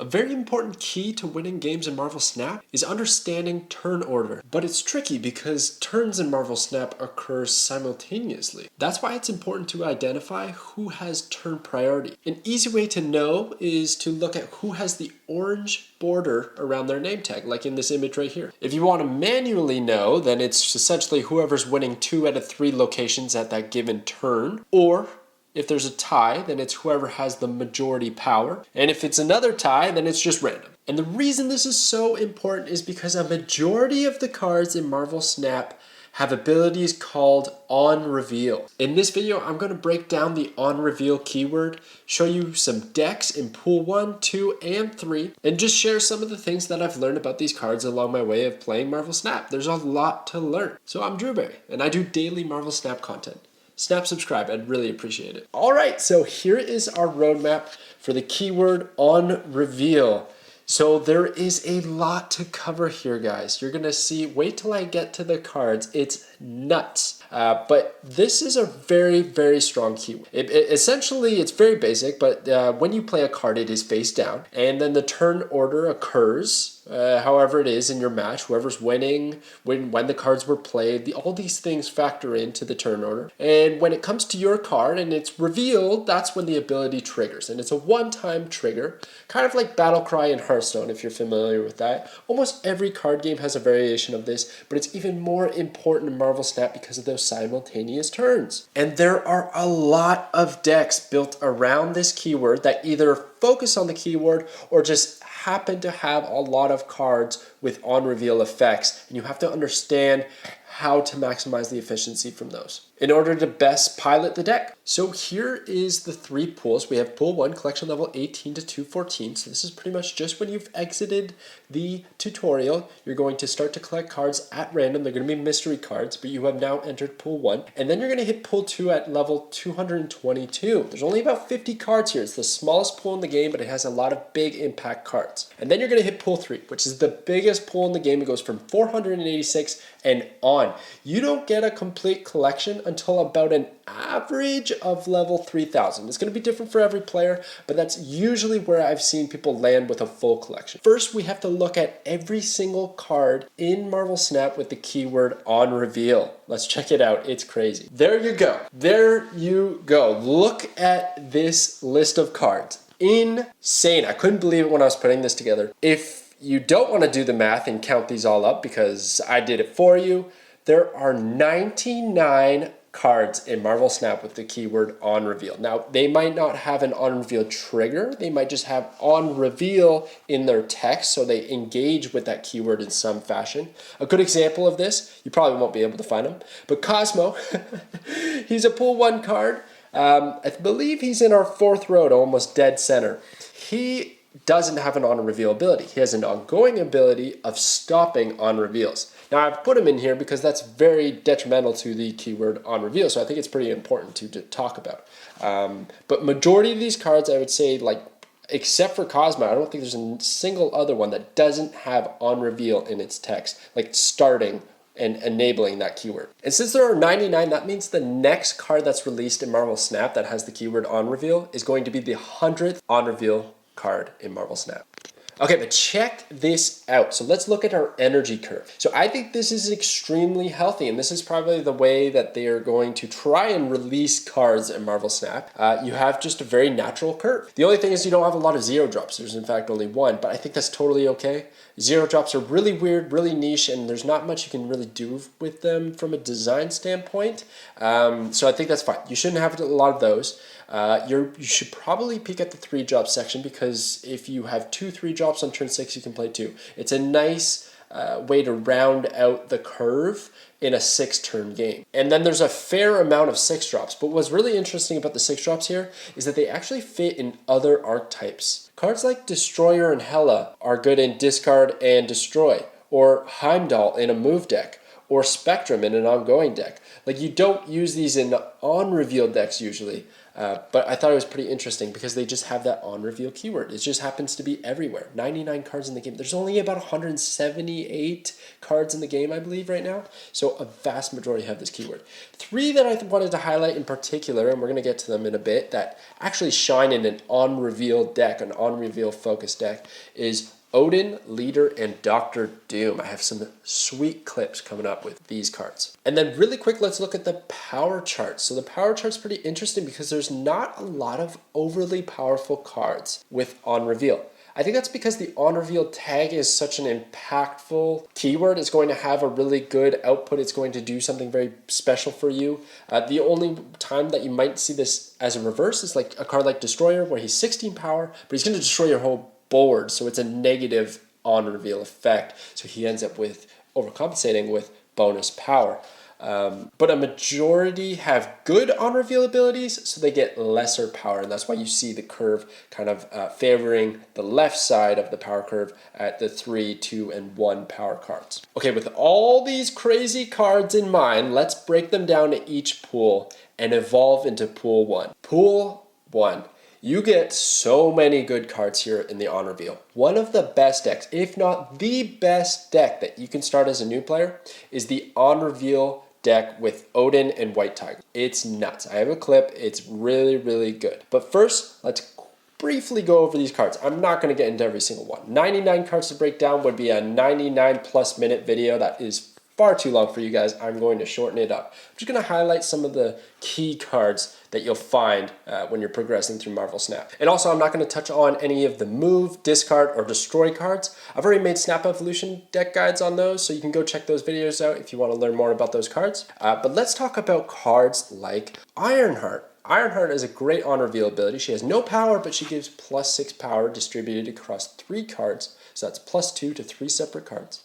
A very important key to winning games in Marvel Snap is understanding turn order, but it's tricky because turns in Marvel Snap occur simultaneously. That's why it's important to identify who has turn priority. An easy way to know is to look at who has the orange border around their name tag, like in this image right here. If you want to manually know, then it's essentially whoever's winning 2 out of 3 locations at that given turn, or if there's a tie, then it's whoever has the majority power. And if it's another tie, then it's just random. And the reason this is so important is because a majority of the cards in Marvel Snap have abilities called on reveal. In this video, I'm going to break down the on reveal keyword, show you some decks in pool 1, 2, and 3, and just share some of the things that I've learned about these cards along my way of playing Marvel Snap. There's a lot to learn. So I'm Drewberry, and I do daily Marvel Snap content. Snap subscribe, I'd really appreciate it. All right, so here is our roadmap for the keyword on reveal. So there is a lot to cover here, guys. You're gonna see, wait till I get to the cards. It's nuts. But this is a very, very strong keyword. Essentially, it's very basic, but when you play a card, it is face down. And then the turn order occurs however it is in your match, whoever's winning, when the cards were played, all these things factor into the turn order. And when it comes to your card and it's revealed, that's when the ability triggers. And it's a one-time trigger, kind of like Battle Cry in Hearthstone, if you're familiar with that. Almost every card game has a variation of this, but it's even more important in Marvel Snap because of those simultaneous turns. And there are a lot of decks built around this keyword that either focus on the keyword or just happen to have a lot of cards with on reveal effects, and you have to understand how to maximize the efficiency from those in order to best pilot the deck. So here is the 3 pools. We have pool 1, collection level 18 to 214. So this is pretty much just when you've exited the tutorial. You're going to start to collect cards at random. They're going to be mystery cards, but you have now entered pool 1. And then you're going to hit pool 2 at level 222. There's only about 50 cards here. It's the smallest pool in the game, but it has a lot of big impact cards. And then you're going to hit pool 3, which is the biggest pool in the game. It goes from 486 and on. You don't get a complete collection until about an average of level 3000. It's going to be different for every player, but that's usually where I've seen people land with a full collection. First, we have to look at every single card in Marvel Snap with the keyword on reveal. Let's check it out. It's crazy. There you go. There you go. Look at this list of cards. Insane. I couldn't believe it when I was putting this together. If you don't want to do the math and count these all up because I did it for you, there are 99 cards in Marvel Snap with the keyword on reveal. Now, they might not have an on reveal trigger. They might just have on reveal in their text, so they engage with that keyword in some fashion. A good example of this, you probably won't be able to find him, but Cosmo, he's a pool 1 card. I believe he's in our 4th row, almost dead center. He doesn't have an on reveal ability. He has an ongoing ability of stopping on reveals. Now I've put him in here because that's very detrimental to the keyword on reveal, so I think it's pretty important to talk about. But majority of these cards, I would say, like, except for Cosmo, I don't think there's a single other one that doesn't have on reveal in its text, like starting and enabling that keyword. And since there are 99, that means the next card that's released in Marvel Snap that has the keyword on reveal is going to be the 100th on reveal card in Marvel Snap. Okay, but check this out. So let's look at our energy curve. So I think this is extremely healthy, and this is probably the way that they are going to try and release cards in Marvel Snap. You have just a very natural curve. The only thing is you don't have a lot of 0 drops. There's in fact only 1, but I think that's totally okay. 0 drops are really weird, really niche, and there's not much you can really do with them from a design standpoint. So I think that's fine. You shouldn't have a lot of those. You should probably peek at the 3 drop section, because if you have 2 3 drops on turn 6, you can play 2. It's a nice way to round out the curve in a 6-turn game. And then there's a fair amount of 6 drops. But what's really interesting about the 6 drops here is that they actually fit in other archetypes. Cards like Destroyer and Hela are good in discard and destroy, or Heimdall in a move deck, or Spectrum in an ongoing deck. Like, you don't use these in on-reveal decks usually. But I thought it was pretty interesting because they just have that on reveal keyword. It just happens to be everywhere. 99 cards in the game. There's only about 178 cards in the game, I believe, right now. So a vast majority have this keyword. 3 that I wanted to highlight in particular, and we're going to get to them in a bit, that actually shine in an on reveal deck, an on reveal focus deck, is Odin, Leader, and Doctor Doom. I have some sweet clips coming up with these cards. And then really quick, let's look at the power chart. So the power chart's pretty interesting because there's not a lot of overly powerful cards with on reveal. I think that's because the on reveal tag is such an impactful keyword. It's going to have a really good output. It's going to do something very special for you. The only time that you might see this as a reverse is like a card like Destroyer, where he's 16 power, but he's going to destroy your whole board, so it's a negative on reveal effect. So he ends up with overcompensating with bonus power. But a majority have good on reveal abilities, so they get lesser power, and that's why you see the curve kind of favoring the left side of the power curve at the 3, 2, and 1 power cards. Okay, with all these crazy cards in mind, let's break them down to each pool and evolve into pool 1. Pool 1. You get so many good cards here in the on reveal. One of the best decks, if not the best deck that you can start as a new player, is the on reveal deck with Odin and White Tiger. It's nuts. I have a clip. It's really, really good. But first, let's briefly go over these cards. I'm not going to get into every single one. 99 cards to break down would be a 99+ minute video. That is far too long for you guys. I'm going to shorten it up. I'm just going to highlight some of the key cards that you'll find when you're progressing through Marvel Snap. And also, I'm not going to touch on any of the move, discard, or destroy cards. I've already made Snap Evolution deck guides on those, so you can go check those videos out if you want to learn more about those cards. But let's talk about cards like Ironheart. Ironheart is a great on reveal ability. She has no power, but she gives +6 power distributed across 3 cards. So that's +2 to 3 separate cards.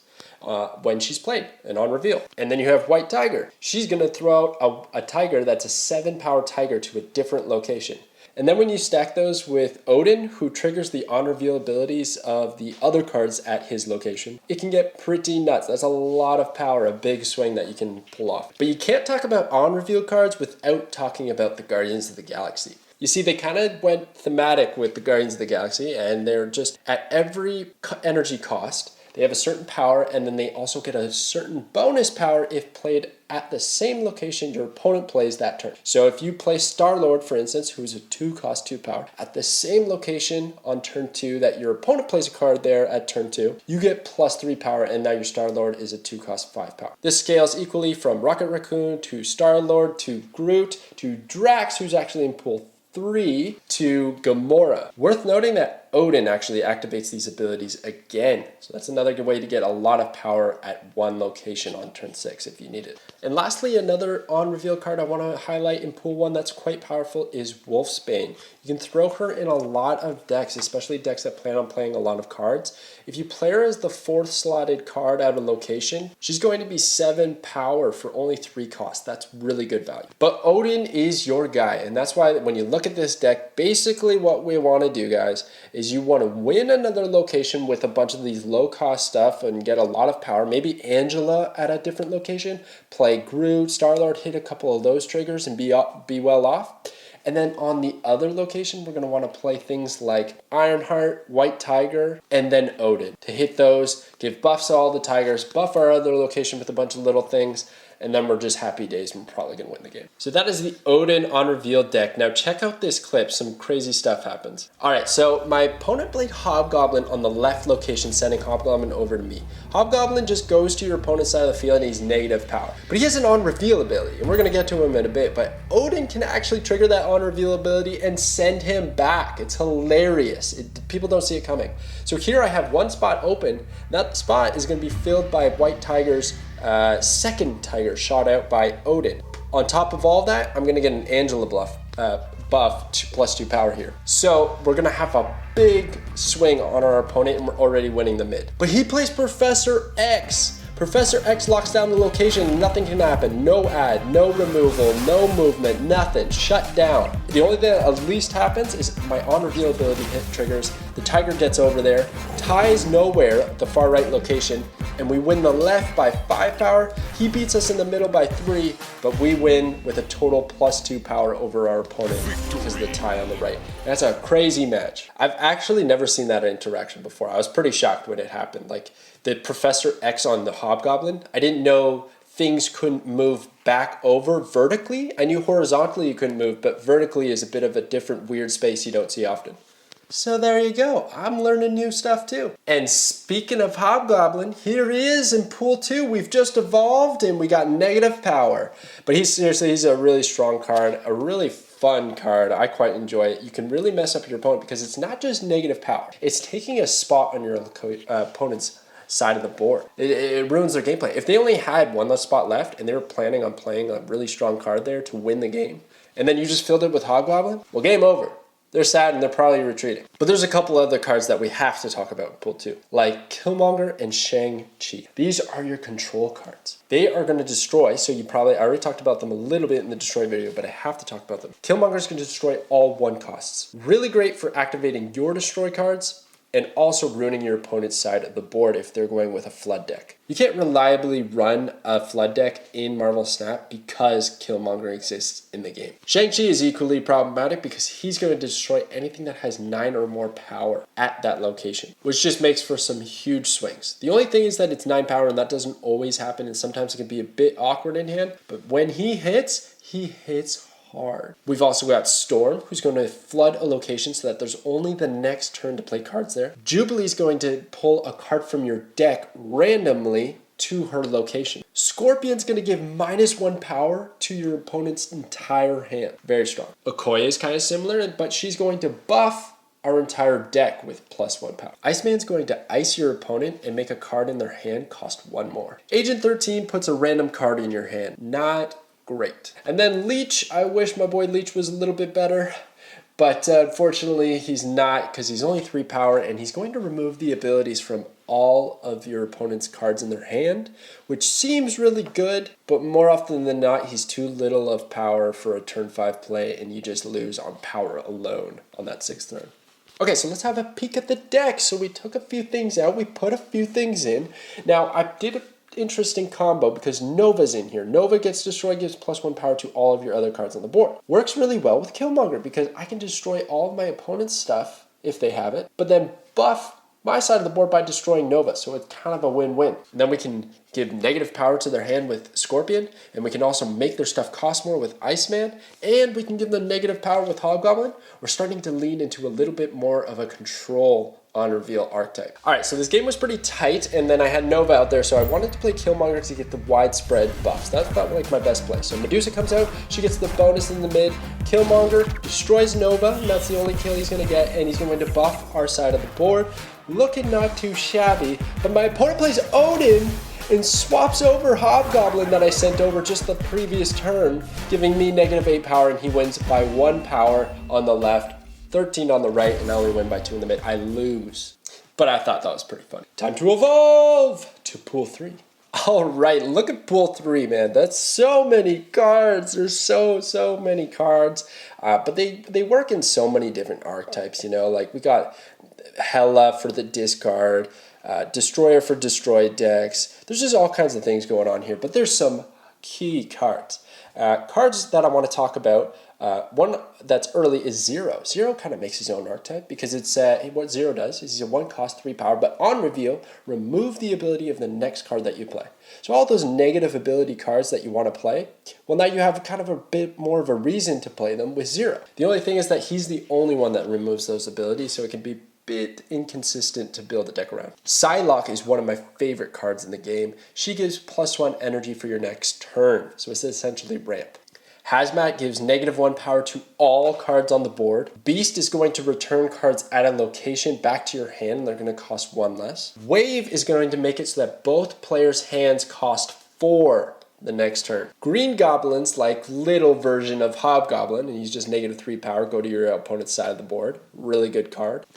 When she's played and on reveal. And then you have White Tiger. She's going to throw out a tiger that's a 7 power tiger to a different location. And then when you stack those with Odin, who triggers the on reveal abilities of the other cards at his location, it can get pretty nuts. That's a lot of power, a big swing that you can pull off. But you can't talk about on reveal cards without talking about the Guardians of the Galaxy. You see, they kind of went thematic with the Guardians of the Galaxy, and they're just at every energy cost. They have a certain power, and then they also get a certain bonus power if played at the same location your opponent plays that turn. So if you play Star-Lord, for instance, who's a 2-cost 2 power, at the same location on turn 2 that your opponent plays a card there at turn 2, you get +3 power, and now your Star-Lord is a 2-cost 5 power. This scales equally from Rocket Raccoon to Star-Lord to Groot to Drax, who's actually in pool 3, to Gamora. Worth noting that Odin actually activates these abilities again. So that's another good way to get a lot of power at one location on turn 6 if you need it. And lastly, another on reveal card I want to highlight in pool 1 that's quite powerful is Wolfsbane. You can throw her in a lot of decks, especially decks that plan on playing a lot of cards. If you play her as the 4th slotted card at a location, she's going to be 7 power for only 3 costs. That's really good value. But Odin is your guy, and that's why when you look at this deck, basically what we want to do, guys, is you want to win another location with a bunch of these low-cost stuff and get a lot of power. Maybe Angela at a different location, play Groot, Star-Lord, hit a couple of those triggers and be well off. And then on the other location, we're going to want to play things like Ironheart, White Tiger, and then Odin. To hit those, give buffs to all the tigers, buff our other location with a bunch of little things, and then we're just happy days and we're probably going to win the game. So that is the Odin on reveal deck. Now check out this clip. Some crazy stuff happens. All right, so my opponent played Hobgoblin on the left location, sending Hobgoblin over to me. Hobgoblin just goes to your opponent's side of the field and he's negative power. But he has an on reveal ability, and we're going to get to him in a bit. But Odin can actually trigger that on reveal ability and send him back. It's hilarious. People don't see it coming. So here I have one spot open. That spot is going to be filled by White Tiger's second tiger shot out by Odin. On top of all that, I'm going to get an Angela buff +2 power here. So we're going to have a big swing on our opponent, and we're already winning the mid. But he plays Professor X. Professor X locks down the location, nothing can happen. No add, no removal, no movement, nothing. Shut down. The only thing that at least happens is my on reveal ability hit triggers. The tiger gets over there, ties nowhere at the far right location, and we win the left by 5 power. He beats us in the middle by 3, but we win with a total +2 power over our opponent because of the tie on the right. That's a crazy match. I've actually never seen that interaction before. I was pretty shocked when it happened. Like the Professor X on the Hobgoblin, I didn't know things couldn't move back over vertically. I knew horizontally you couldn't move, but vertically is a bit of a different weird space you don't see often. So there you go. I'm learning new stuff too. And speaking of Hobgoblin, here he is in Pool 2. We've just evolved and we got negative power. But he's a really strong card, a really fun card. I quite enjoy it. You can really mess up your opponent because it's not just negative power. It's taking a spot on your opponent's side of the board. It ruins their gameplay. If they only had one less spot left and they were planning on playing a really strong card there to win the game, and then you just filled it with Hobgoblin, well, game over. They're sad and they're probably retreating. But there's a couple other cards that we have to talk about in Pool 2, like Killmonger and Shang-Chi. These are your control cards. They are going to destroy, so I already talked about them a little bit in the destroy video, but I have to talk about them. Killmonger's going to destroy all 1 costs. Really great for activating your destroy cards, and also ruining your opponent's side of the board if they're going with a flood deck. You can't reliably run a flood deck in Marvel Snap because Killmonger exists in the game. Shang-Chi is equally problematic because he's going to destroy anything that has 9 or more power at that location, which just makes for some huge swings. The only thing is that it's 9 power and that doesn't always happen, and sometimes it can be a bit awkward in hand, but when he hits hard. We've also got Storm, who's going to flood a location so that there's only the next turn to play cards there. Jubilee's going to pull a card from your deck randomly to her location. Scorpion's going to give -1 power to your opponent's entire hand. Very strong. Okoye is kind of similar, but she's going to buff our entire deck with +1 power. Iceman's going to ice your opponent and make a card in their hand cost 1 more. Agent 13 puts a random card in your hand. Not great. And then Leech, I wish my boy Leech was a little bit better, but unfortunately he's not because he's only 3 power and he's going to remove the abilities from all of your opponent's cards in their hand, which seems really good, but more often than not he's too little of power for a turn 5 play and you just lose on power alone on that 6th turn. Okay, so let's have a peek at the deck. So we took a few things out, we put a few things in. Now I did a interesting combo because Nova's in here. Nova gets destroyed, gives +1 power to all of your other cards on the board. Works really well with Killmonger because I can destroy all of my opponent's stuff if they have it, but then buff my side of the board by destroying Nova, so it's kind of a win-win. And then we can give negative power to their hand with Scorpion, and we can also make their stuff cost more with Iceman, and we can give them negative power with Hobgoblin. We're starting to lean into a little bit more of a control on reveal archetype. All right, so this game was pretty tight, and then I had Nova out there, so I wanted to play Killmonger to get the widespread buffs. That's about like my best play. So Medusa comes out, she gets the bonus in the mid. Killmonger destroys Nova, and that's the only kill he's gonna get, and he's going to buff our side of the board. Looking not too shabby, but my opponent plays Odin and swaps over Hobgoblin that I sent over just the previous turn, giving me -8 power, and he wins by 1 power on the left, 13 on the right, and I only win by 2 in the mid. I lose. But I thought that was pretty funny. Time to evolve to Pool 3. All right, look at Pool 3, man. That's so many cards. There's so many cards. But they work in so many different archetypes, you know? Like we got Hela for the discard, Destroyer for destroyed decks. There's just all kinds of things going on here, but there's some key cards. Cards that I want to talk about. One that's early is Zero. Zero kind of makes his own archetype because it's what Zero does is he's a 1 cost 3 power, but on reveal, remove the ability of the next card that you play. So all those negative ability cards that you want to play, well now you have kind of a bit more of a reason to play them with Zero. The only thing is that he's the only one that removes those abilities, so it can be bit inconsistent to build a deck around. Psylocke is one of my favorite cards in the game. She gives +1 energy for your next turn, so it's essentially ramp. Hazmat gives -1 power to all cards on the board. Beast is going to return cards at a location back to your hand, and they're going to cost 1 less. Wave is going to make it so that both players' hands cost 4 the next turn. Green Goblins, like little version of Hobgoblin, and he's just -3 power, go to your opponent's side of the board. Really good card.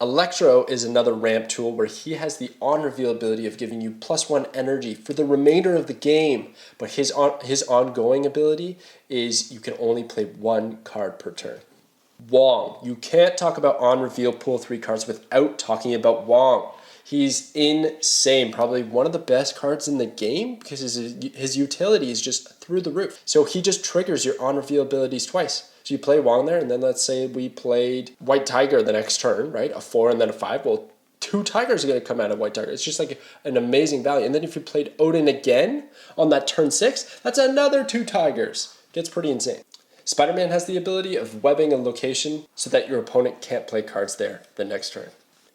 Electro is another ramp tool where he has the on-reveal ability of giving you +1 energy for the remainder of the game, but his ongoing ability is you can only play 1 card per turn. Wong. You can't talk about on-reveal Pool 3 cards without talking about Wong. He's insane, probably one of the best cards in the game because his utility is just through the roof. So he just triggers your on-reveal abilities twice. So you play Wong there, and then let's say we played White Tiger the next turn, right? A 4 and then a 5. Well, 2 tigers are going to come out of White Tiger. It's just like an amazing value. And then if you played Odin again on that turn 6, that's another 2 tigers. Gets pretty insane. Spider-Man has the ability of webbing a location so that your opponent can't play cards there the next turn.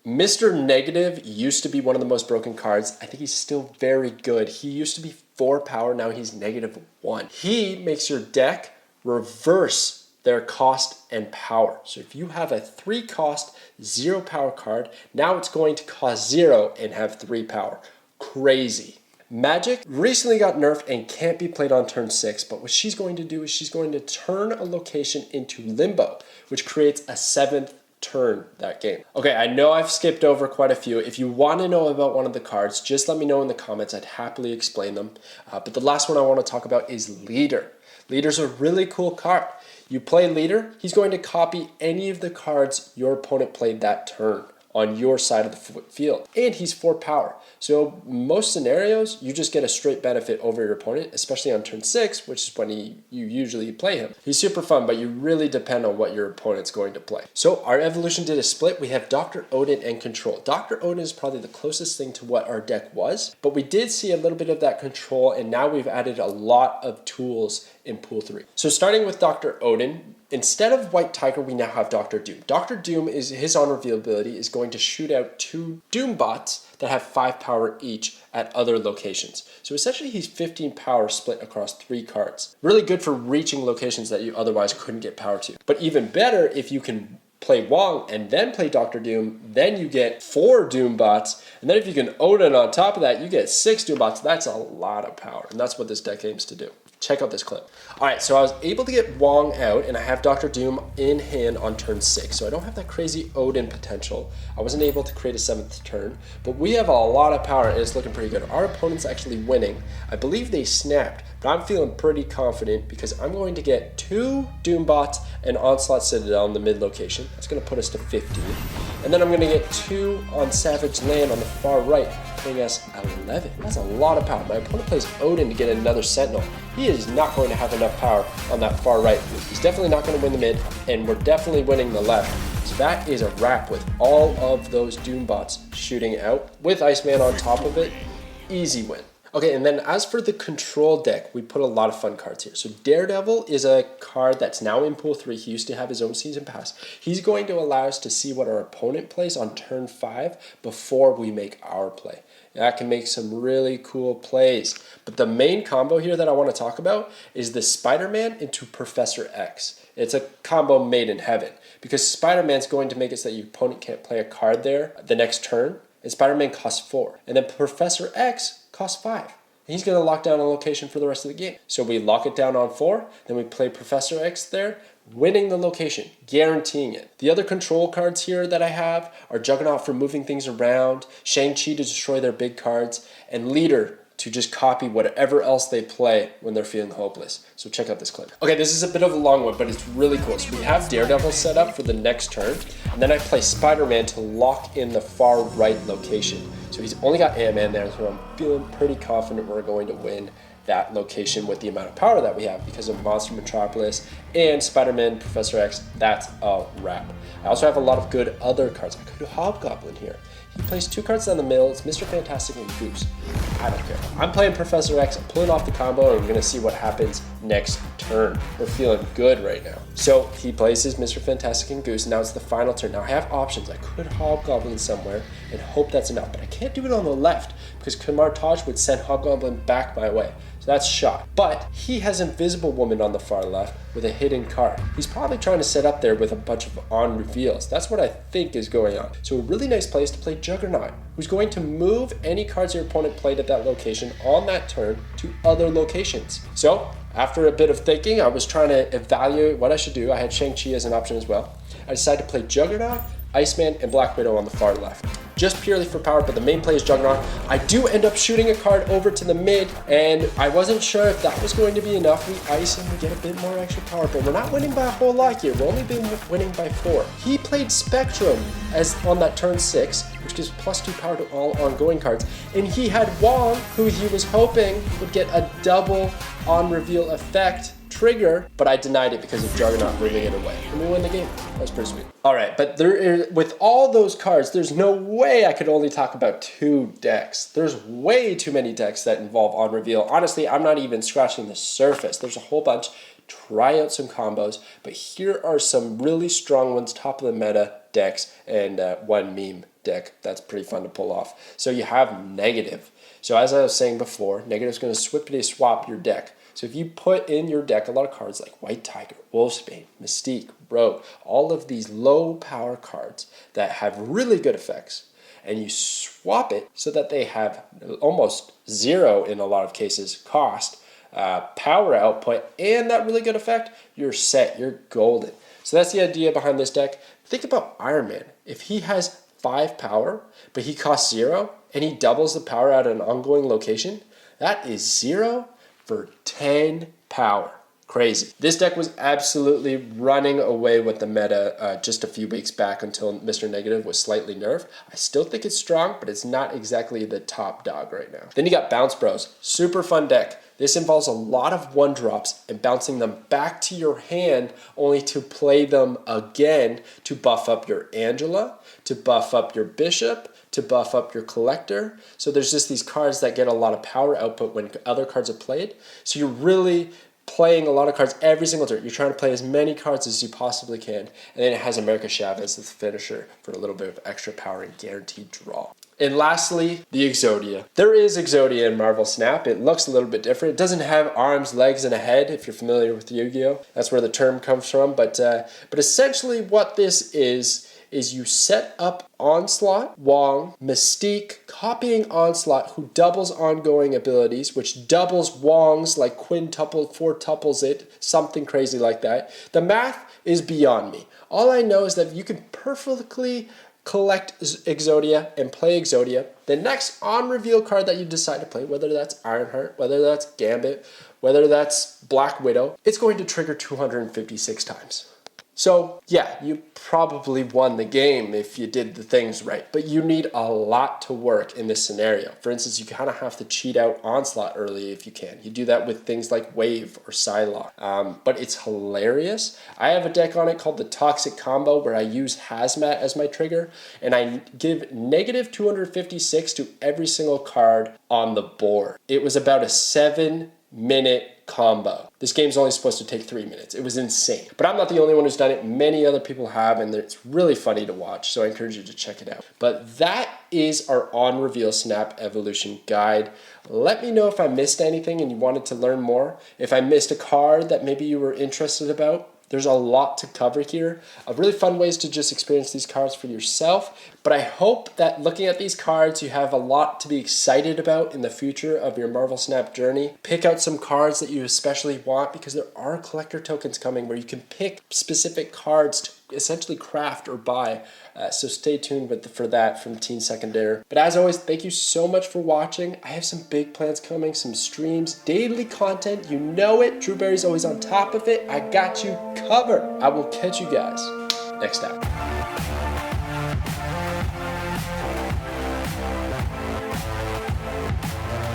Mr. Negative used to be one of the most broken cards. I think he's still very good. He used to be 4 power, now he's -1. He makes your deck reverse their cost and power. So if you have a 3 cost, 0 power card, now it's going to cost 0 and have 3 power. Crazy. Magic recently got nerfed and can't be played on turn 6, but what she's going to do is she's going to turn a location into limbo, which creates a 7th turn that game. Okay, I know I've skipped over quite a few. If you want to know about one of the cards, just let me know in the comments. I'd happily explain them. But the last one I want to talk about is Leader. Leader's a really cool card. You play Leader, he's going to copy any of the cards your opponent played that turn on your side of the field. And he's 4 power. So most scenarios, you just get a straight benefit over your opponent, especially on turn 6, which is when you usually play him. He's super fun, but you really depend on what your opponent's going to play. So our evolution did a split. We have Dr. Odin and Control. Dr. Odin is probably the closest thing to what our deck was, but we did see a little bit of that control, and now we've added a lot of tools in Pool 3. So starting with Dr. Odin, instead of White Tiger, we now have Dr. Doom. Dr. Doom, his on-reveal ability is going to shoot out 2 Doom bots that have 5 power each at other locations. So essentially he's 15 power split across 3 cards. Really good for reaching locations that you otherwise couldn't get power to. But even better if you can play Wong and then play Dr. Doom, then you get 4 Doom bots, and then if you can Odin on top of that, you get 6 Doom bots. That's a lot of power, and that's what this deck aims to do. Check out this clip. All right, so I was able to get Wong out, and I have Dr. Doom in hand on turn 6, so I don't have that crazy Odin potential. I wasn't able to create a 7th turn, but we have a lot of power, and it's looking pretty good. Our opponent's actually winning. I believe they snapped, but I'm feeling pretty confident because I'm going to get 2 Doom bots and Onslaught Citadel in the mid location. That's going to put us to 15. And then I'm going to get 2 on Savage Land on the far right, putting us 11. That's a lot of power. My opponent plays Odin to get another Sentinel. He is not going to have enough power on that far right. He's definitely not going to win the mid, and we're definitely winning the left. So that is a wrap with all of those Doom bots shooting out with Iceman on top of it. Easy win. Okay, and then as for the control deck, we put a lot of fun cards here. So Daredevil is a card that's now in Pool 3. He used to have his own season pass. He's going to allow us to see what our opponent plays on turn 5 before we make our play. That can make some really cool plays. But the main combo here that I want to talk about is the Spider-Man into Professor X. It's a combo made in heaven because Spider-Man's going to make it so that your opponent can't play a card there the next turn, and Spider-Man costs 4. And then Professor X costs 5. And he's going to lock down a location for the rest of the game. So we lock it down on 4, then we play Professor X there, winning the location, guaranteeing it. The other control cards here that I have are Juggernaut for moving things around, Shang-Chi to destroy their big cards, and Leader to just copy whatever else they play when they're feeling hopeless. So check out this clip. Okay, this is a bit of a long one, but it's really cool. So we have Daredevil set up for the next turn, and then I play Spider-Man to lock in the far right location. So he's only got Ant-Man there, so I'm feeling pretty confident we're going to win that location with the amount of power that we have because of Monster Metropolis and Spider-Man, Professor X. That's a wrap. I also have a lot of good other cards. I could do Hobgoblin here. He plays 2 cards down the middle. It's Mr. Fantastic and Goose. I don't care. I'm playing Professor X. I'm pulling off the combo, and we're going to see what happens next turn. We're feeling good right now. So he plays his Mr. Fantastic and Goose. Now it's the final turn. Now I have options. I could Hobgoblin somewhere and hope that's enough, but I can't do it on the left because Kamar Taj would send Hobgoblin back my way. So that's shot. But he has Invisible Woman on the far left with a hidden card. He's probably trying to set up there with a bunch of on reveals. That's what I think is going on. So a really nice place to play Juggernaut, who's going to move any cards your opponent played at that location on that turn to other locations. So after a bit of thinking, I was trying to evaluate what I should do. I had Shang-Chi as an option as well. I decided to play Juggernaut, Iceman, and Black Widow on the far left. just purely for power, but the main play is Juggernaut. I do end up shooting a card over to the mid, and I wasn't sure if that was going to be enough. We ice and we get a bit more extra power, but we're not winning by a whole lot here. We're only winning by 4. He played Spectrum as on that turn 6, which gives +2 power to all ongoing cards, and he had Wong, who he was hoping would get a double on reveal effect trigger, but I denied it because of Juggernaut moving it away. And we win the game. That was pretty sweet. All right, but with all those cards, there's no way I could only talk about 2 decks. There's way too many decks that involve on reveal. Honestly, I'm not even scratching the surface. There's a whole bunch. Try out some combos, but here are some really strong ones, top of the meta decks, and one meme deck that's pretty fun to pull off. So you have Negative. So as I was saying before, Negative's going to swiftly swap your deck. So if you put in your deck a lot of cards like White Tiger, Wolfsbane, Mystique, Rogue, all of these low power cards that have really good effects, and you swap it so that they have almost 0 in a lot of cases cost, power output, and that really good effect, you're set, you're golden. So that's the idea behind this deck. Think about Iron Man. If he has 5 power, but he costs 0, and he doubles the power at an ongoing location, that is 0 for 10 power. Crazy. This deck was absolutely running away with the meta just a few weeks back until Mr. Negative was slightly nerfed. I still think it's strong, but it's not exactly the top dog right now. Then you got Bounce Bros. Super fun deck. This involves a lot of 1-drops and bouncing them back to your hand only to play them again to buff up your Angela, to buff up your Bishop, to buff up your Collector. So there's just these cards that get a lot of power output when other cards are played. So you're really playing a lot of cards every single turn. You're trying to play as many cards as you possibly can. And then it has America Chavez as the finisher for a little bit of extra power and guaranteed draw. And lastly, the Exodia. There is Exodia in Marvel Snap. It looks a little bit different. It doesn't have arms, legs, and a head, if you're familiar with Yu-Gi-Oh! That's where the term comes from. But essentially what this is you set up Onslaught, Wong, Mystique, copying Onslaught, who doubles ongoing abilities, which doubles Wong's, like quintuple, 4-tuples it, something crazy like that. The math is beyond me. All I know is that you can perfectly collect Exodia and play Exodia. The next on-reveal card that you decide to play, whether that's Ironheart, whether that's Gambit, whether that's Black Widow, it's going to trigger 256 times. So yeah, you probably won the game if you did the things right, but you need a lot to work in this scenario. For instance, you kind of have to cheat out Onslaught early if you can. You do that with things like Wave or Psylocke, but it's hilarious. I have a deck on it called the Toxic Combo where I use Hazmat as my trigger, and I give negative 256 to every single card on the board. It was about a 7-minute combo. This game's only supposed to take 3 minutes. It was insane. But I'm not the only one who's done it. Many other people have, and it's really funny to watch, so I encourage you to check it out. But that is our on-reveal Snap Evolution guide. Let me know if I missed anything and you wanted to learn more. If I missed a card that maybe you were interested about. There's a lot to cover here. A really fun ways to just experience these cards for yourself. But I hope that looking at these cards, you have a lot to be excited about in the future of your Marvel Snap journey. Pick out some cards that you especially want because there are collector tokens coming where you can pick specific cards to essentially craft or buy. So stay tuned for that from Teen Secondary. But as always, thank you so much for watching. I have some big plans coming, some streams, daily content. You know it. Drewberry's always on top of it. I got you covered. I will catch you guys next time.